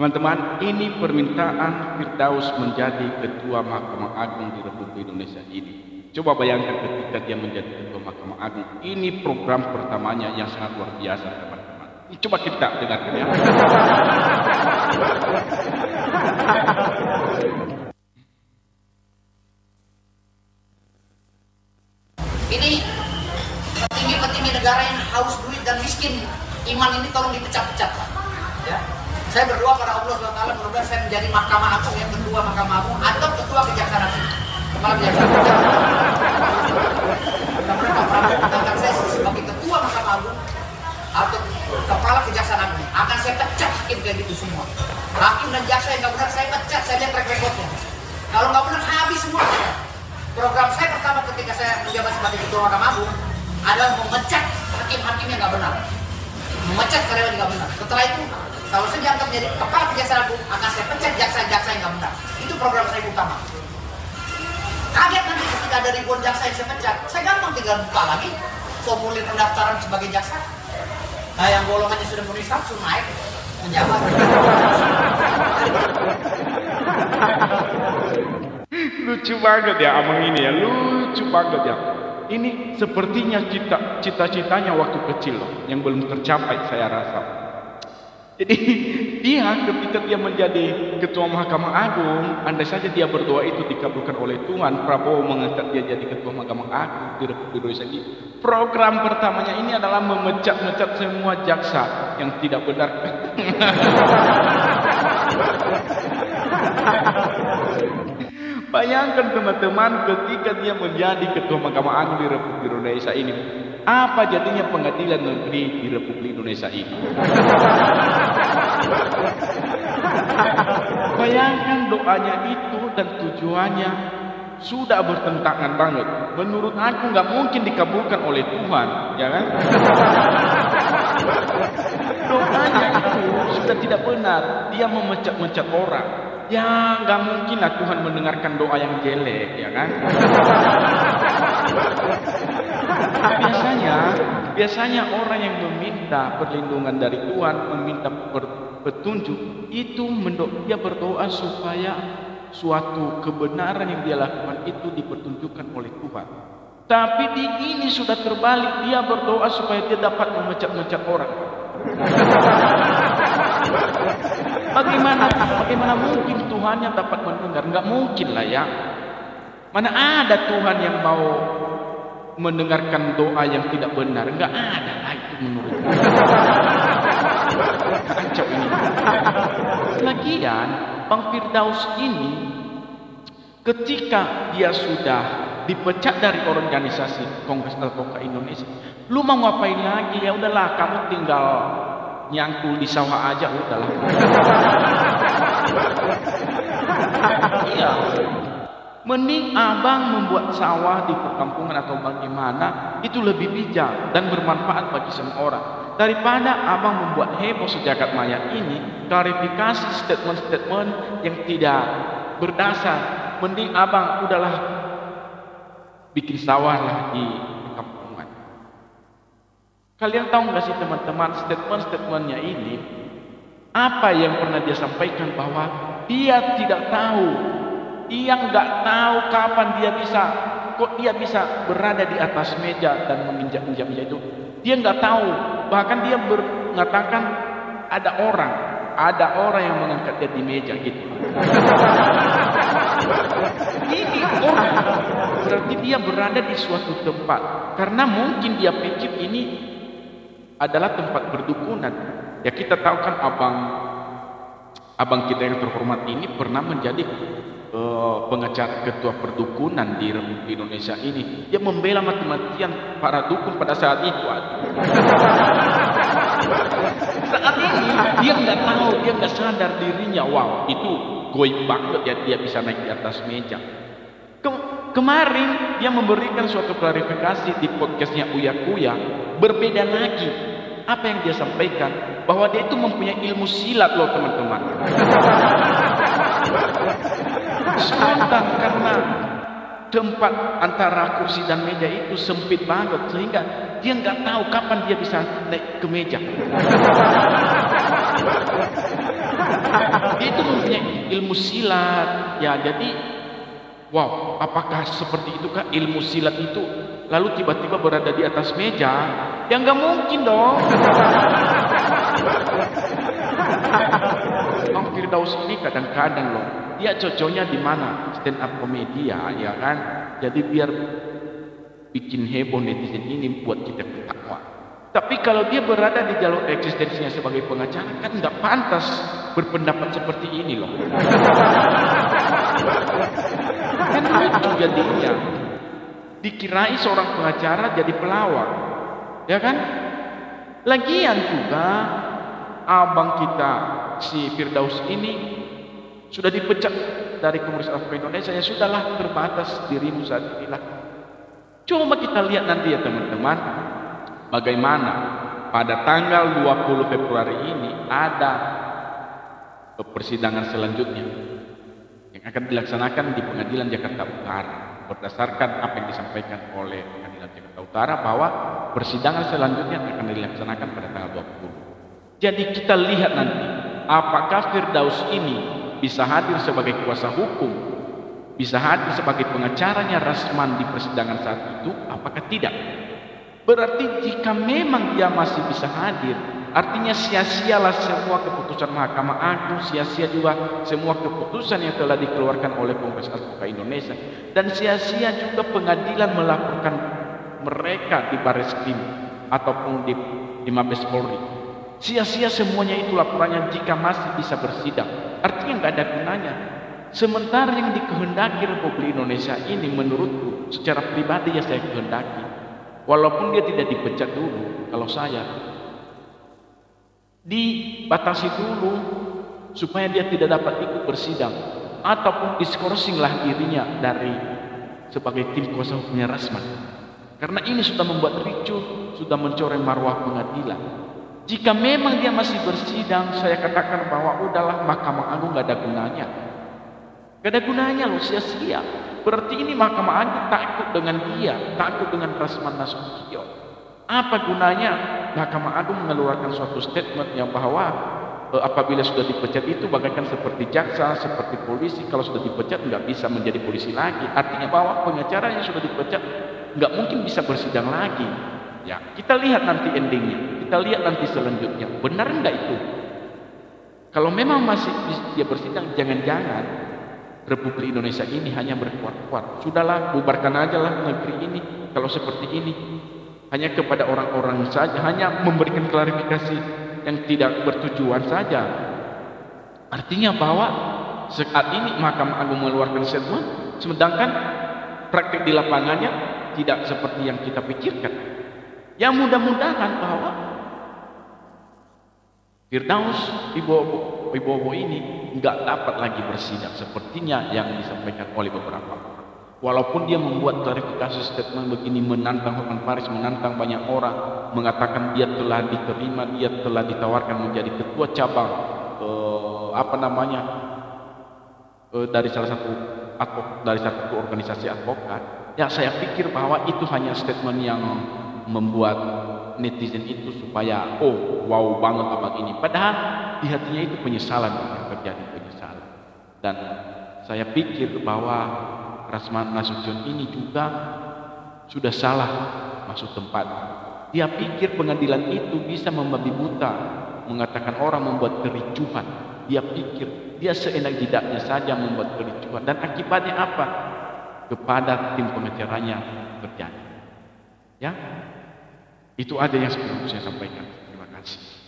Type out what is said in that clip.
Teman-teman, ini permintaan Firdaus menjadi Ketua Mahkamah Agung di Republik Indonesia ini. Coba bayangkan ketika dia menjadi Ketua Mahkamah Agung. Ini program pertamanya yang sangat luar biasa, teman-teman. Coba kita dengarkan ya. Ini petinggi-petinggi negara yang haus duit dan miskin, iman ini tolong dipecat-pecat, ya. Saya berdoa pada Allah SWT, mudah-mudahan saya menjadi Mahkamah Agung yang kedua Mahkamah Agung atau Ketua Kejaksaan Agung, Kepala Kejaksaan Agung. Mudah-mudahan Pak Prabowo mengangkat saya sebagai Ketua Mahkamah Agung atau Kepala Kejaksaan Agung. Akan saya pecat hakim kayak gitu semua. Hakim dan jaksa yang nggak benar saya pecat, saya lihat track recordnya. Kalau nggak benar habis semua. Program saya pertama ketika saya menjabat sebagai Ketua Mahkamah Agung adalah memecat hakim-hakim yang nggak benar, memecat karyawan yang nggak benar. Setelah itu, kalau saya dianggap menjadi Kepala Kejaksaan Agung, akan saya pecat jaksa-jaksa yang nggak benar. Itu program saya utama. Kaget nanti ketika ada ribuan jaksa yang saya pecat, saya gampang tinggal buka lagi formulir pendaftaran sebagai jaksa. Nah, yang golongannya sudah memenuhi syarat naik menjabat. Lucu banget ya abang ini ya, lucu banget ya. Ini sepertinya cita-citanya waktu kecil loh, yang belum tercapai saya rasa. Jadi dia ketika dia menjadi Ketua Mahkamah Agung, andai saja dia berdoa itu dikabulkan oleh Tuhan, Prabowo mengangkat dia jadi Ketua Mahkamah Agung di Republik Indonesia ini. Program pertamanya ini adalah memecat-mecat semua jaksa yang tidak benar. Bayangkan teman-teman, ketika dia menjadi Ketua Mahkamah Agung di Republik Indonesia ini, apa jadinya pengadilan negeri di Republik Indonesia ini? Bayangkan doanya itu dan tujuannya sudah bertentangan banget. Menurut aku nggak mungkin dikabulkan oleh Tuhan, ya kan? Doanya itu sudah tidak benar. Dia memecat-mecat orang. Ya nggak mungkin lah Tuhan mendengarkan doa yang jelek, ya kan? Biasanya orang yang meminta perlindungan dari Tuhan, meminta petunjuk, itu dia berdoa supaya suatu kebenaran yang dia lakukan itu dipertunjukkan oleh Tuhan. Tapi di ini sudah terbalik, dia berdoa supaya dia dapat memecat-mecat orang. Bagaimana mungkin Tuhannya dapat mendengar? Nggak mungkin lah ya. Mana ada Tuhan yang mau mendengarkan doa yang tidak benar? Nggak ada lah itu menurutku. Kacau ini. Lagian Bang Firdaus ini ketika dia sudah dipecat dari organisasi Kongres Advokat Indonesia, lu mau ngapain lagi? Ya udahlah, kamu tinggal nyangkul di sawah aja, udahlah. Iya. Mending abang membuat sawah di perkampungan atau bagaimana, itu lebih bijak dan bermanfaat bagi semua orang. Daripada abang membuat heboh sejagat maya ini, klarifikasi statement-statement yang tidak berdasar. Mending abang udahlah bikin sawah lah di perkampungan. Kalian tahu nggak sih teman-teman, statement-statementnya ini, apa yang pernah dia sampaikan bahwa dia tidak tahu, dia nggak tahu kapan dia bisa berada di atas meja dan menginjak-injak meja itu. Dia nggak tahu, bahkan dia mengatakan ada orang yang mengangkat dia di meja gitu. Ini orang berarti dia berada di suatu tempat, karena mungkin dia pikir ini adalah tempat berdukunan. Ya kita tahu kan abang kita yang terhormat ini pernah menjadi pengacara ketua perdukunan di Republik Indonesia ini. Dia membela mati-matian para dukun pada saat itu. Saat ini dia nggak tahu, dia nggak sadar dirinya. Wow, itu goib banget ya, dia bisa naik di atas meja. Kemarin dia memberikan suatu klarifikasi di podcastnya Uya Kuya, berbeda lagi. Apa yang dia sampaikan? Bahwa dia itu mempunyai ilmu silat loh teman-teman. Spontan karena tempat antara kursi dan meja itu sempit banget, sehingga dia nggak tahu kapan dia bisa naik ke meja. ilmu silat. Ya, jadi wow, apakah seperti itu kah ilmu silat itu lalu tiba-tiba berada di atas meja? Ya nggak mungkin dong. Bang Firdaus ini kadang-kadang loh, dia cocoknya di mana? Stand up komedi ya kan? Jadi biar bikin heboh netizen ini buat kita ketawa. Tapi kalau dia berada di jalur eksistensinya sebagai pengacara, kan nggak pantas berpendapat seperti ini loh. Kan lucu jadinya. Dikirai seorang pengacara jadi pelawak, ya kan? Lagian juga abang kita si Firdaus ini sudah dipecat dari Komunitas Advokat Indonesia. Ya sudahlah, terbatas dirimu saat inilah. Coba kita lihat nanti ya teman-teman, bagaimana pada tanggal 20 Februari ini ada persidangan selanjutnya yang akan dilaksanakan di Pengadilan Jakarta Utara. Berdasarkan apa yang disampaikan oleh Pengadilan Jakarta Utara bahwa persidangan selanjutnya akan dilaksanakan pada tanggal 20. Jadi kita lihat nanti apakah Firdaus ini bisa hadir sebagai kuasa hukum, bisa hadir sebagai pengacaranya Rasman di persidangan saat itu, apakah tidak? Berarti jika memang dia masih bisa hadir, artinya sia-sialah semua keputusan Mahkamah Agung, sia-sia juga semua keputusan yang telah dikeluarkan oleh Komunitas Advokat Indonesia, dan sia-sia juga pengadilan melaporkan mereka di Barreskrim ataupun di Mabes Polri. Sia-sia semuanya itu laporannya jika masih bisa bersidang. Artinya nggak ada gunanya. Sementara yang dikehendaki Republik Indonesia ini menurutku secara pribadi ya saya kehendaki, walaupun dia tidak dipecat dulu, kalau saya dibatasi dulu supaya dia tidak dapat ikut bersidang ataupun diskorsinglah dirinya dari sebagai tim kuasa hukumnya Rasman, karena ini sudah membuat ricuh, sudah mencoreng marwah pengadilan. Jika memang dia masih bersidang, saya katakan bahwa udahlah, Mahkamah Agung gak ada gunanya, gak ada gunanya loh, sia-sia. Berarti ini Mahkamah Agung takut dengan dia, takut dengan Rasman Nasution. Apa gunanya Mahkamah Agung mengeluarkan suatu statement yang bahwa apabila sudah dipecat itu bagaikan seperti jaksa, seperti polisi, kalau sudah dipecat nggak bisa menjadi polisi lagi. Artinya bahwa pengacara yang sudah dipecat nggak mungkin bisa bersidang lagi. Ya, kita lihat nanti endingnya, kita lihat nanti selanjutnya, benar nggak itu? Kalau memang masih dia bersidang, jangan-jangan Republik Indonesia ini hanya berkuat-kuat. Sudahlah, bubarkan aja lah negeri ini. Kalau seperti ini, hanya kepada orang-orang saja, hanya memberikan klarifikasi yang tidak bertujuan saja. Artinya bahwa saat ini Mahkamah Agung mengeluarkan statement, sedangkan praktik di lapangannya tidak seperti yang kita pikirkan. Ya mudah-mudahan bahwa Firdaus Wibowo ini nggak dapat lagi bersidang sepertinya yang disampaikan oleh beberapa orang. Walaupun dia membuat klarifikasi statement begini, menantang Hotman Paris, menantang banyak orang, mengatakan dia telah diterima, dia telah ditawarkan menjadi ketua cabang dari salah satu organisasi advokat. Ya saya pikir bahwa itu hanya statement yang membuat netizen itu supaya wow banget abang ini, padahal di hatinya itu penyesalan yang terjadi, penyesalan. Dan saya pikir bahwa Rasman Nasution ini juga sudah salah masuk tempat. Dia pikir pengadilan itu bisa membabi buta, mengatakan orang membuat kericuhan. Dia pikir dia seenak jidatnya saja membuat kericuhan, dan akibatnya apa? Kepada tim pengacaranya terjadi. Ya, itu aja yang sebelum saya sampaikan. Terima kasih.